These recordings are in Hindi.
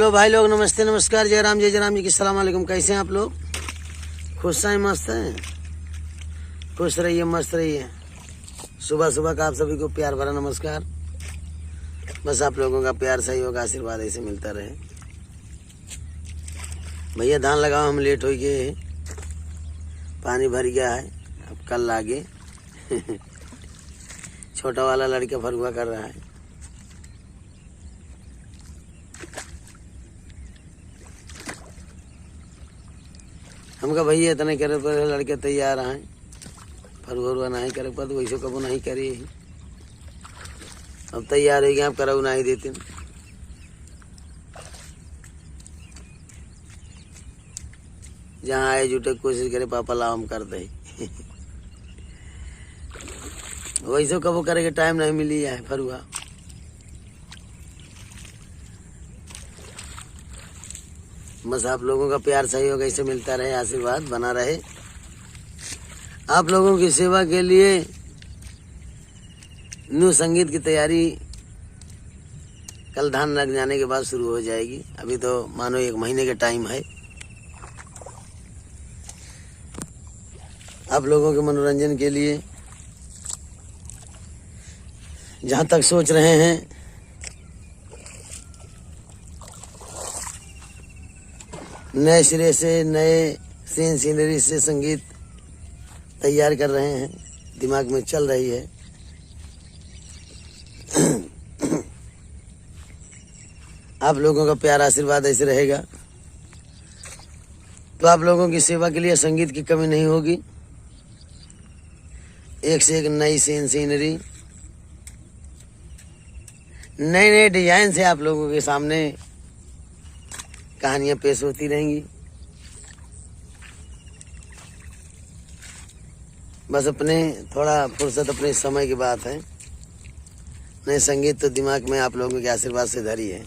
हेलो भाई लोग, नमस्ते नमस्कार, जय राम जी की सलाम अलैकुम। कैसे हैं आप लोग? खुश हैं, मस्त हैं? खुश रहिए, मस्त रहिए। सुबह सुबह का आप सभी को प्यार भरा नमस्कार। बस आप लोगों का प्यार, सहयोग, आशीर्वाद ऐसे मिलता रहे। भैया धान लगाओ, हम लेट हो गए, पानी भर गया है, अब कल लागे। छोटा वाला लड़का फरुआ कर रहा है। हमका भैया इतने करे पर लड़के तैयार हैं, फरुआ नहीं करे पर वैसे कबो नहीं करी। अब तैयार हो गए, आप कराऊ नहीं देते। जहाँ आए जुटे कोशिश करे पापा लाओ हम कर दे। वैसे कबो करे के टाइम नहीं मिली है फरुआ। बस आप लोगों का प्यार सहयोग ऐसे मिलता रहे, आशीर्वाद बना रहे। आप लोगों की सेवा के लिए न्यू संगीत की तैयारी कल धान लग जाने के बाद शुरू हो जाएगी। अभी तो मानो 1 महीने का टाइम है। आप लोगों के मनोरंजन के लिए जहाँ तक सोच रहे हैं, नए सिरे से, नए सीन सीनरी से संगीत तैयार कर रहे हैं, दिमाग में चल रही है। आप लोगों का प्यार आशीर्वाद ऐसे रहेगा तो आप लोगों की सेवा के लिए संगीत की कमी नहीं होगी। एक से एक नई सीन सीनरी, नए नए डिजाइन से आप लोगों के सामने कहानियां पेश होती रहेंगी। बस अपने थोड़ा फुर्सत, अपने समय की बात है। नए संगीत तो दिमाग में आप लोगों के आशीर्वाद से धरी है।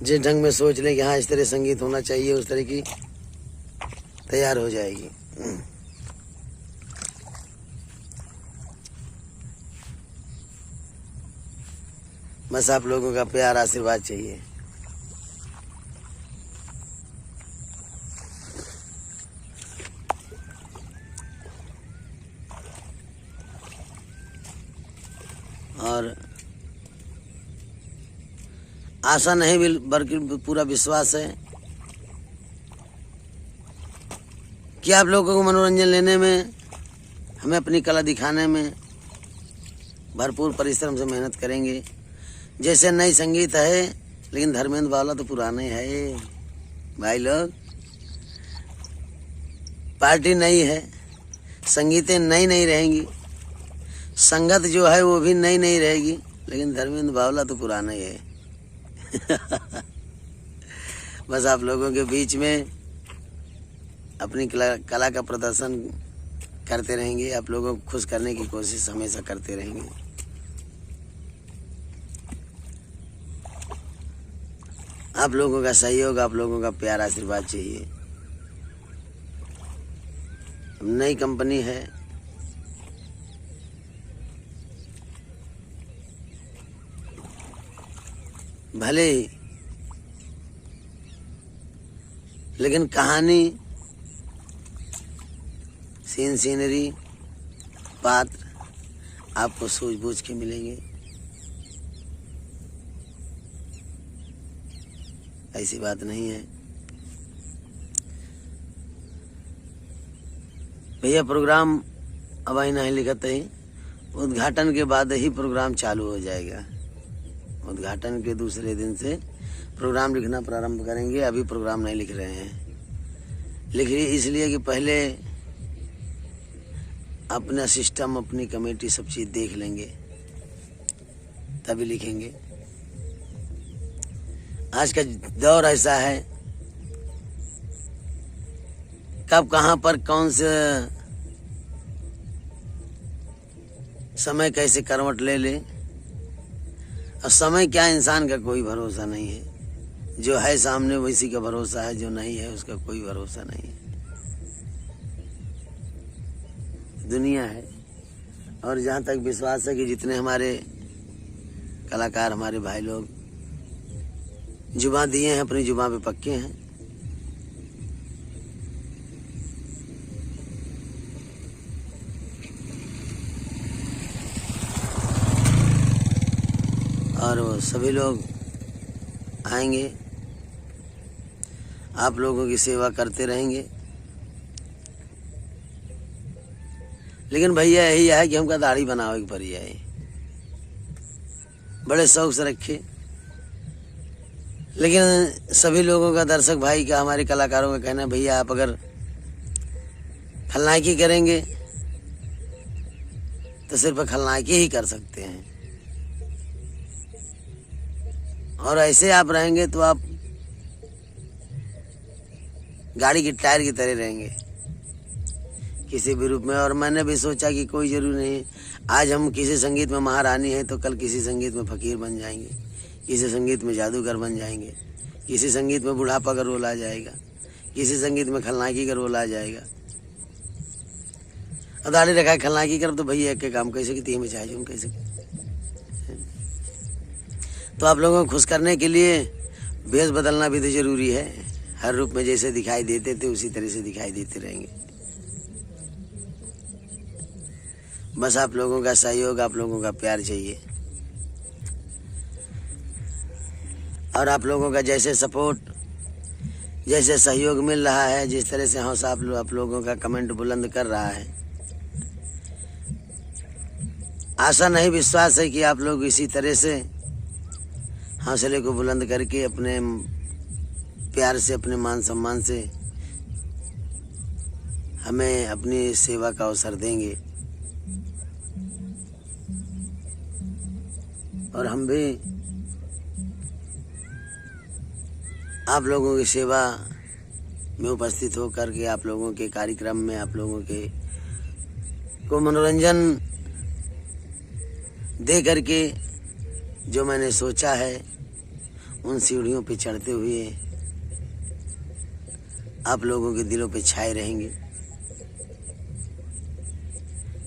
जिस ढंग में सोच लें कि हाँ इस तरह संगीत होना चाहिए, उस तरह की तैयार हो जाएगी। बस आप लोगों का प्यार आशीर्वाद चाहिए। और आशा नहीं बल्कि पूरा विश्वास है कि आप लोगों को मनोरंजन लेने में, हमें अपनी कला दिखाने में भरपूर परिश्रम से मेहनत करेंगे। जैसे नई संगीत है, लेकिन धर्मेंद्र वाला तो पुराने है भाई लोग। पार्टी नई है, संगीतें नई नई रहेंगी, संगत जो है वो भी नई नई रहेगी, लेकिन धर्मेंद्र बावला तो पुराना ही है। बस आप लोगों के बीच में अपनी कला का प्रदर्शन करते रहेंगे। आप लोगों को खुश करने की कोशिश हमेशा करते रहेंगे। आप लोगों का सहयोग, आप लोगों का प्यार, आशीर्वाद चाहिए। नई कंपनी है, भले ही, लेकिन कहानी, सीन सीनरी, पात्र आपको सूझबूझ के मिलेंगे। ऐसी बात नहीं है भैया। प्रोग्राम अब आई नहीं लिखते ही, उद्घाटन के बाद ही प्रोग्राम चालू हो जाएगा। उद्घाटन के दूसरे दिन से प्रोग्राम लिखना प्रारंभ करेंगे। अभी प्रोग्राम नहीं लिख रहे हैं। लिख रही इसलिए कि पहले अपना सिस्टम, अपनी कमेटी, सब चीज देख लेंगे, तभी लिखेंगे। आज का दौर ऐसा है, कब कहाँ पर कौन से समय कैसे करवट ले ले, और समय क्या, इंसान का कोई भरोसा नहीं है। जो है सामने वैसी का भरोसा है, जो नहीं है उसका कोई भरोसा नहीं है। दुनिया है। और जहाँ तक विश्वास है कि जितने हमारे कलाकार, हमारे भाई लोग जुबान दिए हैं, अपनी जुबान पे पक्के हैं। और वो सभी लोग आएंगे, आप लोगों की सेवा करते रहेंगे। लेकिन भैया यही है कि हमका दाढ़ी बनावे की पड़ी है, बड़े शौक से रखे। लेकिन सभी लोगों का, दर्शक भाई का, हमारे कलाकारों का कहना है भैया आप अगर खलनायकी करेंगे तो सिर्फ खलनायकी ही कर सकते हैं, और ऐसे आप रहेंगे तो आप गाड़ी के टायर की तरह रहेंगे किसी भी रूप में। और मैंने भी सोचा कि कोई जरूरी नहीं, आज हम किसी संगीत में महारानी हैं तो कल किसी संगीत में फकीर बन जाएंगे, किसी संगीत में जादूगर बन जाएंगे, किसी संगीत में बुढ़ापा का रोल आ जाएगा, किसी संगीत में खलनायकी का रोल आ जाएगा। और दाढ़ी रखा है खलनायकी कर तो भैया के काम कैसे की में चाहे जो कैसे। तो आप लोगों को खुश करने के लिए भेष बदलना भी तो जरूरी है। हर रूप में जैसे दिखाई देते थे उसी तरह से दिखाई देते रहेंगे। बस आप लोगों का सहयोग, आप लोगों का प्यार चाहिए, और आप लोगों का जैसे सपोर्ट, जैसे सहयोग मिल रहा है, जिस तरह से हौसला आप लोगों का कमेंट बुलंद कर रहा है, आशा नहीं विश्वास है कि आप लोग इसी तरह से हौसले को बुलंद करके अपने प्यार से, अपने मान सम्मान से हमें अपनी सेवा का अवसर देंगे। और हम भी आप लोगों की सेवा में उपस्थित होकर के आप लोगों के कार्यक्रम में, आप लोगों के को मनोरंजन दे करके जो मैंने सोचा है उन सीढ़ियों पे चढ़ते हुए आप लोगों के दिलों पे छाए रहेंगे।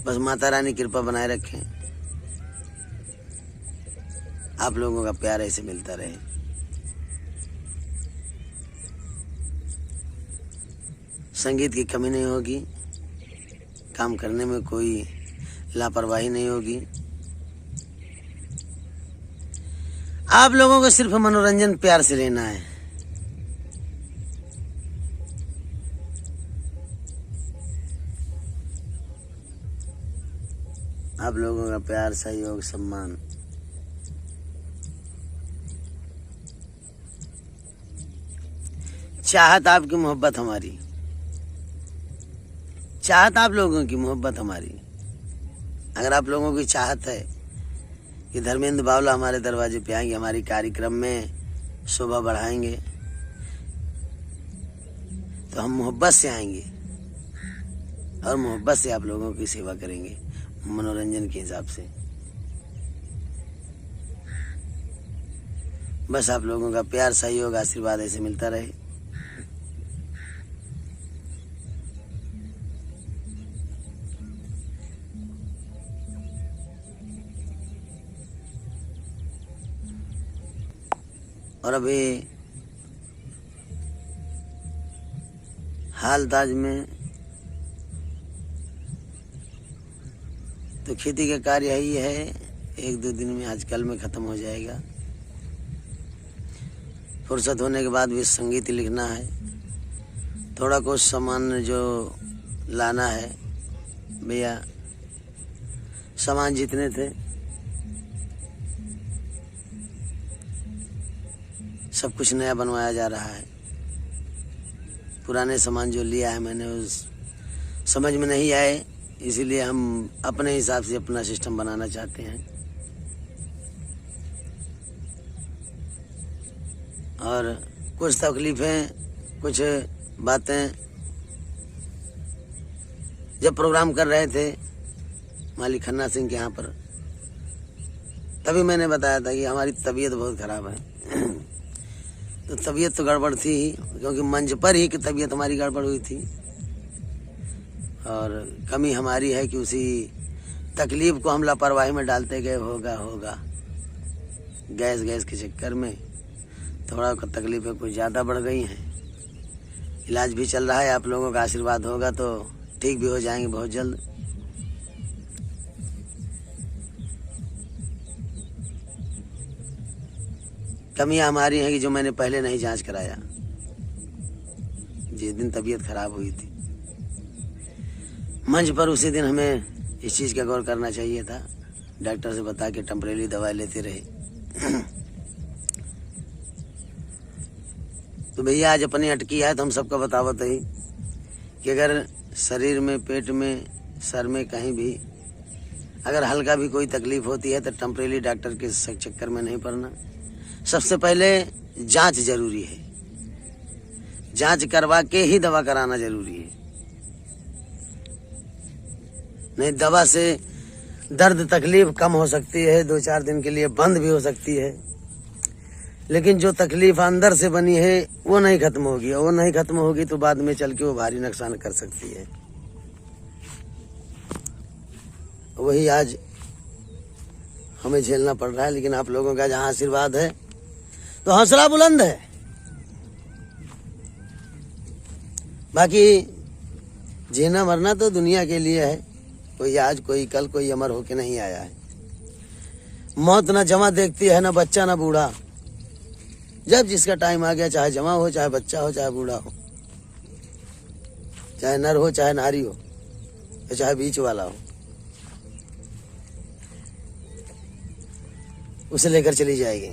बस माता रानी कृपा बनाए रखें, आप लोगों का प्यार ऐसे मिलता रहे। संगीत की कमी नहीं होगी, काम करने में कोई लापरवाही नहीं होगी। आप लोगों को सिर्फ मनोरंजन प्यार से लेना है। आप लोगों का प्यार, सहयोग, सम्मान, चाहत, आपकी मोहब्बत हमारी, चाहत आप लोगों की, मोहब्बत हमारी। अगर आप लोगों की चाहत है कि धर्मेंद्र बावला हमारे दरवाजे पे आएंगे, हमारी कार्यक्रम में शोभा बढ़ाएंगे, तो हम मोहब्बत से आएंगे और मोहब्बत से आप लोगों की सेवा करेंगे मनोरंजन के हिसाब से। बस आप लोगों का प्यार, सहयोग, आशीर्वाद ऐसे मिलता रहे। और अभी हाल ताज में तो खेती का कार्य ही है, 1-2 दिन में, आजकल में ख़त्म हो जाएगा। फुर्सत होने के बाद भी संगीत लिखना है, थोड़ा कुछ सामान जो लाना है भैया, सामान जितने थे सब कुछ नया बनवाया जा रहा है। पुराने सामान जो लिया है मैंने उस समझ में नहीं आए, इसीलिए हम अपने हिसाब से अपना सिस्टम बनाना चाहते हैं। और कुछ तकलीफें, कुछ बातें जब प्रोग्राम कर रहे थे मालिक खन्ना सिंह के यहाँ पर, तभी मैंने बताया था कि हमारी तबीयत बहुत खराब है। तो तबीयत तो गड़बड़ थी ही, क्योंकि मंच पर ही कि तबीयत हमारी गड़बड़ हुई थी। और कमी हमारी है कि उसी तकलीफ को हम लापरवाही में डालते गए, होगा गैस के चक्कर में थोड़ा तकलीफें कुछ ज़्यादा बढ़ गई हैं। इलाज भी चल रहा है, आप लोगों का आशीर्वाद होगा तो ठीक भी हो जाएंगे बहुत जल्द। कमियां हमारी हैं कि जो मैंने पहले नहीं जांच कराया। जिस दिन तबीयत खराब हुई थी मंच पर, उसी दिन हमें इस चीज़ का गौर करना चाहिए था। डॉक्टर से बता के टेम्परेरी दवाई लेते रहे। तो भैया आज अपनी अटकी है तो हम सबको बतावत है कि अगर शरीर में, पेट में, सर में कहीं भी अगर हल्का भी कोई तकलीफ होती है तो टेम्परेरी डॉक्टर के चक्कर में नहीं पड़ना। सबसे पहले जांच जरूरी है, जांच करवा के ही दवा कराना जरूरी है। नहीं, दवा से दर्द तकलीफ कम हो सकती है, 2-4 दिन के लिए बंद भी हो सकती है, लेकिन जो तकलीफ अंदर से बनी है वो नहीं खत्म होगी। और वो नहीं खत्म होगी तो बाद में चल के वो भारी नुकसान कर सकती है। वही आज हमें झेलना पड़ रहा है, लेकिन आप लोगों का जहां आशीर्वाद है तो हौसला बुलंद है। बाकी जीना मरना तो दुनिया के लिए है, कोई आज कोई कल, कोई अमर होके नहीं आया है। मौत ना जमा देखती है, ना बच्चा ना बूढ़ा। जब जिसका टाइम आ गया, चाहे जमा हो, चाहे बच्चा हो, चाहे बूढ़ा हो, चाहे नर हो, चाहे नारी हो, या चाहे बीच वाला हो, उसे लेकर चली जाएगी।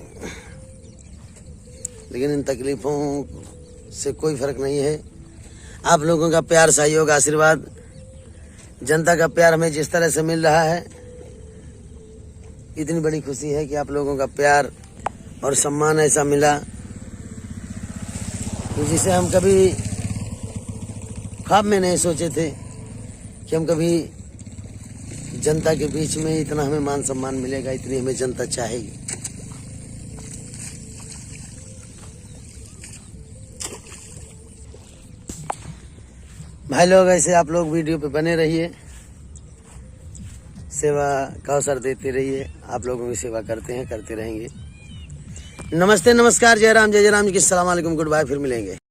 लेकिन इन तकलीफों से कोई फर्क नहीं है। आप लोगों का प्यार, सहयोग, आशीर्वाद, जनता का प्यार हमें जिस तरह से मिल रहा है, इतनी बड़ी खुशी है कि आप लोगों का प्यार और सम्मान ऐसा मिला कि जिसे हम कभी ख्वाब में नहीं सोचे थे कि हम कभी जनता के बीच में इतना हमें मान सम्मान मिलेगा, इतनी हमें जनता चाहेगी। भाई लोग, ऐसे आप लोग वीडियो पे बने रहिए, सेवा का अवसर देते रहिए। आप लोगों की सेवा करते हैं, करते रहेंगे। नमस्ते, नमस्कार, जय राम जी की सलाम वालेकुम, गुड बाय, फिर मिलेंगे।